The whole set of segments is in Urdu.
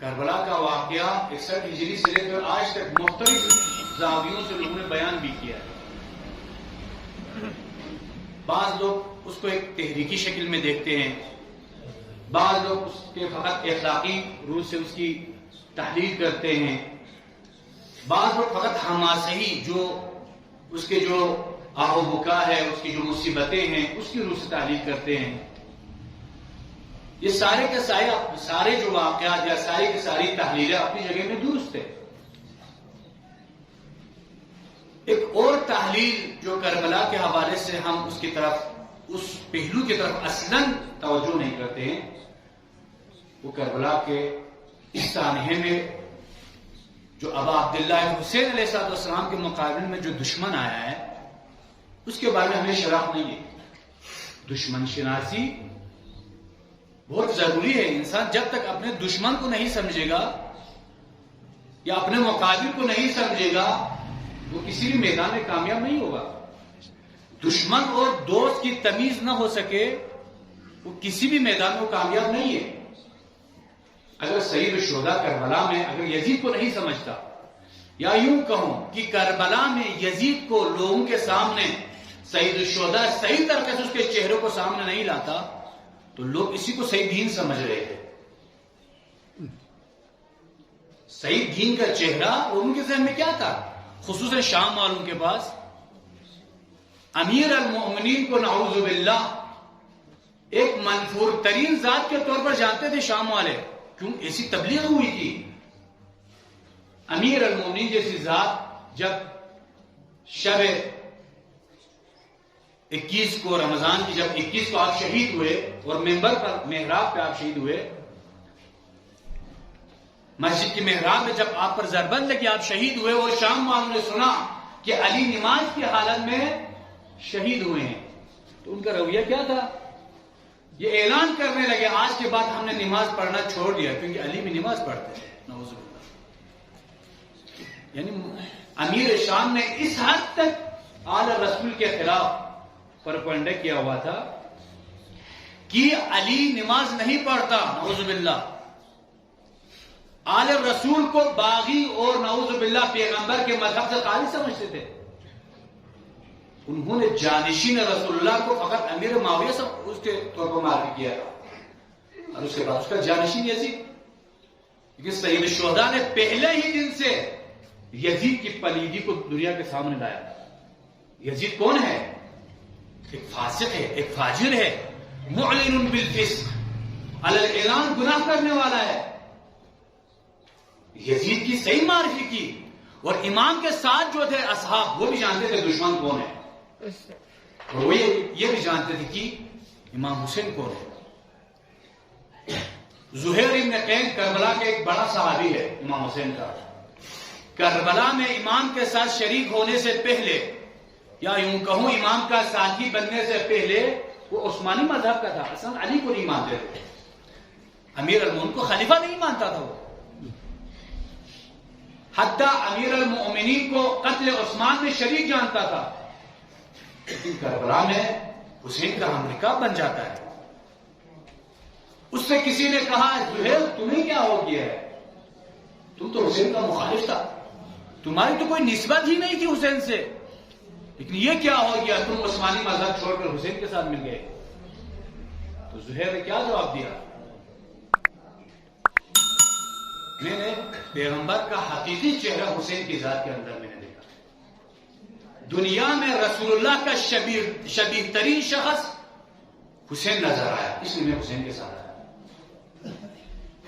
کربلا کا واقعہ 61 ہجری سے لے کر آج تک مختلف زاویوں سے لوگوں نے بیان بھی کیا ہے. بعض لوگ اس کو ایک تحریکی شکل میں دیکھتے ہیں، بعض لوگ اس کے فقط اخلاقی روح سے اس کی تحلیل کرتے ہیں، بعض لوگ فقط حماسہی جو اس کے جو آہ و بکا ہے، اس کی جو مصیبتیں ہیں اس کی روح سے تحلیل کرتے ہیں. یہ سارے کے سارے جو واقعات یا ساری کی ساری تحلیلیں اپنی جگہ میں درست ہے. ایک اور تحلیل جو کربلا کے حوالے سے ہم اس کی طرف، اس پہلو کی طرف اصلاً توجہ نہیں کرتے ہیں، وہ کربلا کے اس سانحے میں جو ابا عبداللہ حسین علیہ السلام کے مقابلے میں جو دشمن آیا ہے اس کے بارے میں ہمیں شناخت نہیں ہے. دشمن شناسی بہت ضروری ہے. انسان جب تک اپنے دشمن کو نہیں سمجھے گا یا اپنے مقابل کو نہیں سمجھے گا وہ کسی بھی میدان میں کامیاب نہیں ہوگا. دشمن اور دوست کی تمیز نہ ہو سکے وہ کسی بھی میدان میں کامیاب نہیں ہے. اگر سید الشہداء کربلا میں اگر یزید کو نہیں سمجھتا، یا یوں کہوں کہ کربلا میں یزید کو لوگوں کے سامنے سید الشہداء صحیح طریقے سے اس کے چہرے کو سامنے نہیں لاتا تو لوگ اسی کو صحیح دین سمجھ رہے تھے. صحیح دین کا چہرہ ان کے ذہن میں کیا تھا؟ خصوصاً شام والوں کے پاس امیر المؤمنین کو نعوذ باللہ ایک منفور ترین ذات کے طور پر جانتے تھے شام والے. کیوں؟ ایسی تبلیغ ہوئی تھی. امیر المؤمنین جیسی ذات جب شب 21 کو رمضان کی جب 21 کو آپ شہید ہوئے اور ممبر پر محراب پہ آپ شہید ہوئے، مسجد کی محراب میں جب آپ پر ضربت لگی آپ شہید ہوئے اور شام والوں نے سنا کہ علی نماز کی حالت میں شہید ہوئے ہیں تو ان کا رویہ کیا تھا؟ یہ اعلان کرنے لگے آج کے بعد ہم نے نماز پڑھنا چھوڑ دیا، کیونکہ علی بھی نماز پڑھتے تھے. نعوذ باللہ. یعنی امیر شام نے اس حد تک اعلی رسول کے خلاف پروپیگنڈا کیا ہوا تھا کہ علی نماز نہیں پڑھتا. نعوذ باللہ. آل رسول کو باغی اور نعوذ باللہ پیغمبر کے مذہب سے خالی سمجھتے تھے. انہوں نے جانشین رسول اللہ کو فقط امیر معاویہ سے اس کے طور پر معرفی کیا اور اس کے بعد اس کا جانشین یزید. کیونکہ سید الشہداء نے پہلے ہی دن سے یزید کی پلیدی کو دنیا کے سامنے لایا. یزید کون ہے؟ ایک فاسق ہے، ایک فاجر ہے، معلن بالفسق، علی الاعلان گناہ کرنے والا ہے. یزید کی صحیح معرفی کی اور امام کے ساتھ جو تھے اصحاب وہ بھی جانتے تھے دشمن کون ہے، اور وہ یہ بھی جانتے تھے کہ امام حسین کون ہے. زہیر ابن قین کربلا کے ایک بڑا صحابی ہے امام حسین کا. کربلا میں امام کے ساتھ شریک ہونے سے پہلے یا یوں کہوں امام کا ساتھی بننے سے پہلے وہ عثمانی مذہب کا تھا. اصلا علی کو نہیں مانتے تھے، امیر المومنین کو خلیفہ نہیں مانتا تھا. وہ حتیٰ امیر المؤمنین کو قتل عثمان میں شریک جانتا تھا. لیکن کربلا میں حسین کا ہم نکاح بن جاتا ہے. اس سے کسی نے کہا زہیر تمہیں کیا ہو گیا ہے؟ تم تو حسین کا مخالف تھا، تمہاری تو کوئی نسبت ہی نہیں تھی حسین سے، لیکن یہ کیا ہو گیا تم عثمانی مذہب چھوڑ کر حسین کے ساتھ مل گئے؟ تو زہیر نے کیا جواب دیا؟ میں نے پیغمبر کا حقیقی چہرہ حسین کی ذات کے اندر میں نے دیکھا. دنیا میں رسول اللہ کا شبیہ ترین شخص حسین نظر آیا، اس لیے میں حسین کے ساتھ آیا.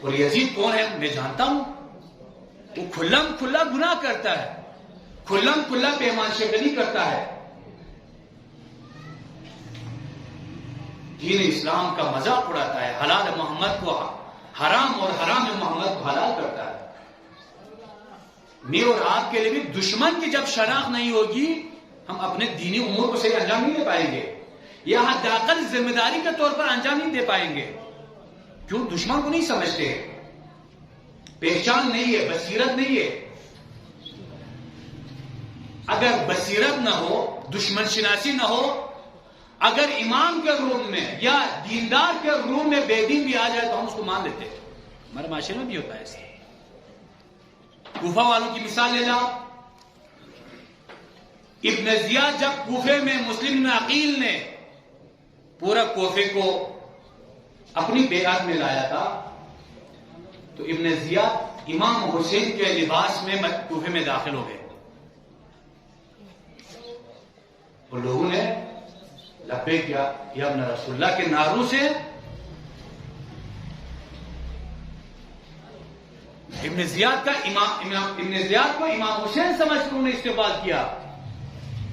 اور یزید کون ہے میں جانتا ہوں. وہ کھلم کھلا گناہ کرتا ہے، کھلم کھلا پیمان شکنی کرتا ہے، دین اسلام کا مذاق اڑاتا ہے، حلال محمد کو حرام اور حرام محمد کو حلال کرتا ہے. میرے اور آپ کے لیے بھی دشمن کی جب شناخت نہیں ہوگی ہم اپنے دینی امور کو صحیح انجام نہیں دے پائیں گے، یا حداقل ذمہ داری کے طور پر انجام نہیں دے پائیں گے. کیوں؟ دشمن کو نہیں سمجھتے، پہچان نہیں ہے، بصیرت نہیں ہے. اگر بصیرت نہ ہو، دشمن شناسی نہ ہو، اگر امام کے روم میں یا دیندار کے روم میں بے دین بھی آ جائے تو ہم اس کو مان لیتے ہیں. ہمارے معاشرے میں بھی ہوتا ہے ایسا. کوفہ والوں کی مثال لے جاؤ. ابن زیاد جب کوفے میں مسلم بن عقیل نے پورا کوفے کو اپنی بیعت میں لایا تھا تو ابن زیاد امام حسین کے لباس میں کوفے میں داخل ہو گئے اور لوگوں نے لبیک یا ابن رسول اللہ کے نعروں سے ابن زیاد کو امام حسین سمجھ کر انہوں نے استقبال کیا.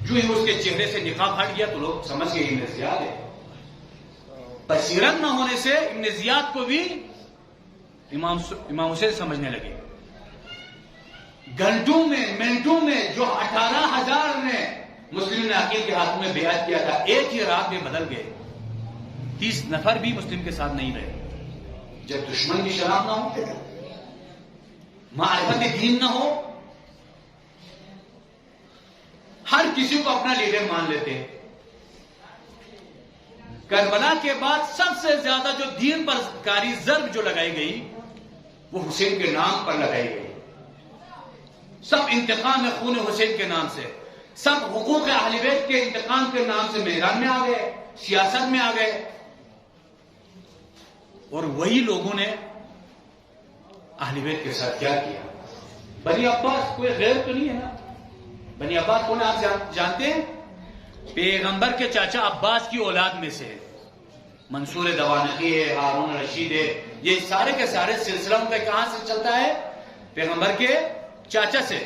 جو ہی اس کے چہرے سے نقاب ہٹ گیا تو لوگ سمجھ گئے ابن زیاد ہے. بصیرت نہ ہونے سے ابن زیاد کو بھی امام حسین سمجھنے لگے. گھنٹوں میں منٹوں میں جو 18,000 نے مسلم عقیل کے ہاتھوں میں بیعت کیا تھا ایک ہی رات میں بدل گئے. 30 نفر بھی مسلم کے ساتھ نہیں رہے. جب دشمن کی شناخت نہ ہو، معرفت دین نہ ہو، ہر کسی کو اپنا لیڈر مان لیتے. کربلا کے بعد سب سے زیادہ جو دین پر کاری ضرب جو لگائی گئی وہ حسین کے نام پر لگائی گئی. سب انتقام خون حسین کے نام سے، سب حقوق اہل بیت کے انتقام کے نام سے میدان میں آ گئے، سیاست میں آ گئے. اور وہی لوگوں نے اہل بیت کے ساتھ کیا کیا. بنی عباس کوئی غیر تو نہیں ہے نا. بنی عباس کون آپ جانتے ہیں؟ پیغمبر کے چاچا عباس کی اولاد میں سے منصور دوانقی ہے، ہارون رشید ہے. یہ سارے کے سارے سلسلہ ان کا کہاں سے چلتا ہے؟ پیغمبر کے چاچا سے.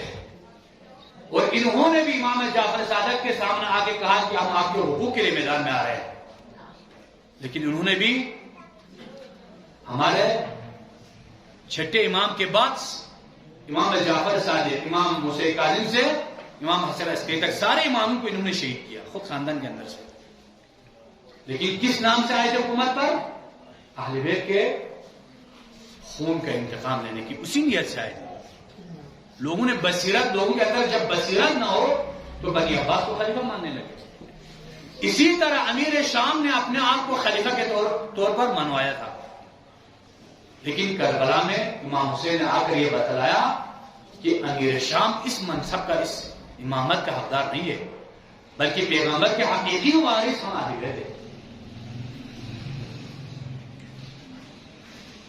اور انہوں نے بھی امام جعفر صادق کے سامنے آ کے کہا کہ ہم آپ کے حقوق کے لیے میدان میں آ رہے ہیں. لیکن انہوں نے بھی ہمارے چھٹے امام کے بعد امام جعفر صادق، امام موسیٰ کاظم سے امام حسن عسکری تک سارے اماموں کو انہوں نے شہید کیا خود خاندان کے اندر سے. لیکن کس نام سے آئے تھے حکومت پر؟ اہل بیت کے خون کا انتقام لینے کی اسی نیت سے آئے تھے. لوگوں نے بصیرت، لوگوں کے اندر جب بصیرت نہ ہو تو بنی عباس کو خلیفہ ماننے لگے. اسی طرح امیر شام نے اپنے آپ کو خلیفہ کے طور پر منوایا تھا. لیکن کربلا میں امام حسین نے آ کر یہ بتلایا کہ امیر شام اس منصب کا، اس امامت کا حقدار نہیں ہے، بلکہ پیغمبر کے حقیقی وارث ہم اہل بیت ہیں.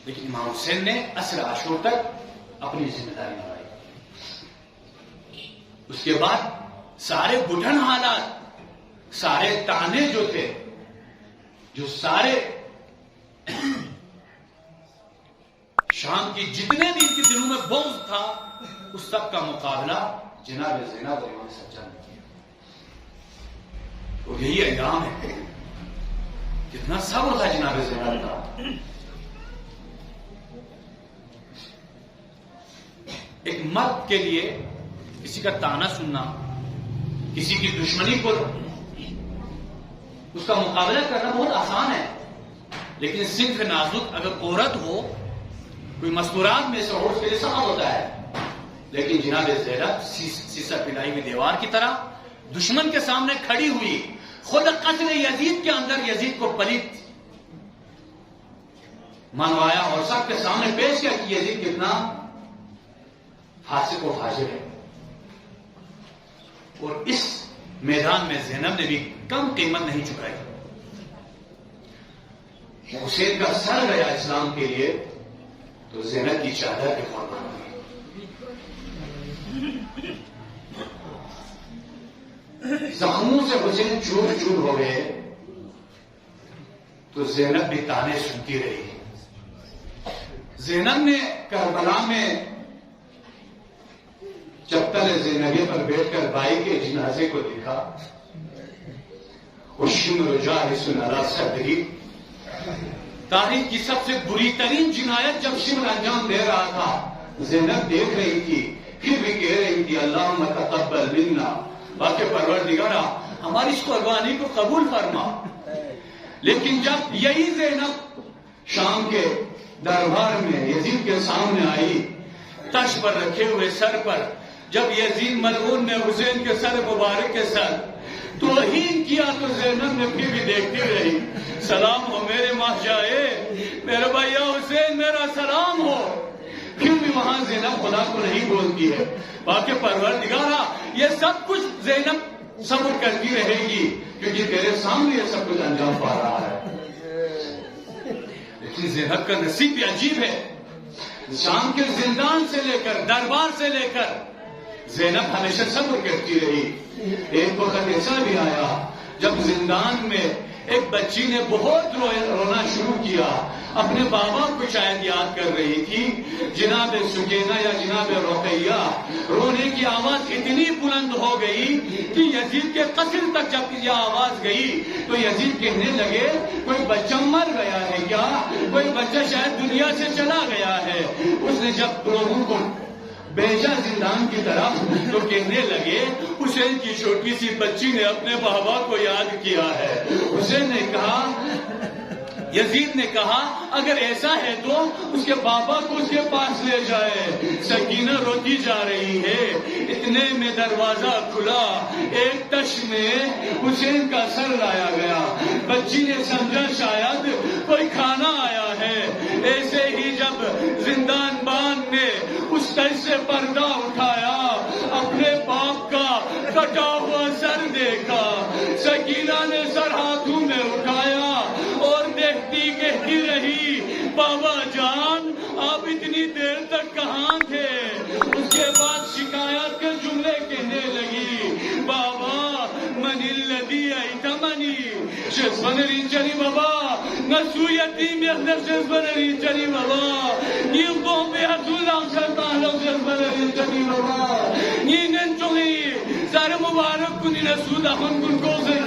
لیکن امام حسین نے عصر عاشور تک اپنی ذمہ داری نبھائی. اس کے بعد سارے گٹھن حالات، سارے تانے جو تھے، جو سارے شام کی جتنے بھی ان کے دلوں میں بغض تھا، اس سب کا مقابلہ جناب زینب اور امام سجاد نے کیا. اور یہی انجام ہے. کتنا صبر تھا جناب زینب کا. ایک مرد کے لیے کسی کا تانا سننا، کسی کی دشمنی کو اس کا مقابلہ کرنا بہت آسان ہے. لیکن صرف نازک اگر عورت ہو، کوئی مستورات میں سے ہو، اس کے لیے سخت ہوتا ہے. لیکن جناب زینب سیسا پلائی ہوئی دیوار کی طرح دشمن کے سامنے کھڑی ہوئی. خود قتل یزید کے اندر یزید کو پلیت منوایا اور سب کے سامنے پیش کیا کہ یزید کتنا فاسق و فاجر ہے. اور اس میدان میں زینب نے بھی کم قیمت نہیں چکائی. حسین کا سر گیا اسلام کے لیے تو زینب کی چادر کے قربان ہوئی. زخموں سے حسین چور چور ہو گئے تو زینب بھی تانے سنتی رہی. زینب نے کربلا میں چپتل زینبی پر بیٹھ کر بھائی کے جنازے کو دیکھا. الشمر جالس علی صدری، تاریخ کی سب سے بری ترین جنایت جب شمر انجام دے رہا تھا، زینب دیکھ رہی تھی، پھر بھی کہہ رہی تھی اللہم تقبل منا، باقی پروردگارا ہماری اس قربانی کو قبول فرما. لیکن جب یہی زینب شام کے دربار میں یزید کے سامنے آئی، تش پر رکھے ہوئے سر پر، جب یزید ملعون نے حسین کے سر مبارک کے ساتھ توہین کیا تو زینب نے پھر بھی دیکھتی رہی. سلام ہو میرے ماہجائے، میرے بھیا حسین میرا سلام ہو. پھر بھی وہاں زینب خدا کو نہیں بولتی ہے. باقی پروردگارا یہ سب کچھ زینب صبر کرتی رہے گی کیونکہ تیرے سامنے یہ سب کچھ انجام پا رہا ہے. لیکن زینب کا نصیب بھی عجیب ہے. شام کے زندان سے لے کر دربار سے لے کر زینب ہمیشہ صبر کرتی رہی. ایک وقت ایسا بھی آیا جب زندان میں ایک بچی نے بہت رونا شروع کیا. اپنے بابا کو شاید یاد کر رہی تھی. جناب سکینہ یا جناب رقیہ رونے کی آواز اتنی بلند ہو گئی کہ یزید کے قصر تک جب یہ آواز گئی تو یزید کہنے لگے کوئی بچہ مر گیا ہے کیا، کوئی بچہ شاید دنیا سے چلا گیا ہے. اس نے جب لوگوں کو بھیجا زندان کی طرف تو کہنے لگے حسین کی چھوٹی سی بچی نے اپنے بابا کو یاد کیا ہے. حسین نے کہا، یزید نے کہا اگر ایسا ہے تو اس کے بابا کو اس کے پاس لے جائے. سکینہ روتی جا رہی ہے. اتنے میں دروازہ کھلا. ایک تش میں حسین کا سر لایا گیا. بچی نے سمجھا شاید کوئی کھانا آیا ہے. ایسے ہی جب زندان بان نے اس تش سے پردہ اٹھایا اپنے باپ کا کٹا ہوا سر دیکھا. سکینہ نے سر ہاتھوں میں اٹھایا اور دیکھتی کہتی رہی بابا جان آپ اتنی دیر تک کہاں تھے. اس کے بعد شکایت کے جملے کہنے لگی بابا من الذی ایتمنی شزبن رینچنی بابا نسو یتیم یخدر شزبن رینچنی بابا نیل دوم بے حضول آنکھر تاہلو شزبن رینچنی بابا نینن چولی سر مبارک کنی نسو دخن کن کو سے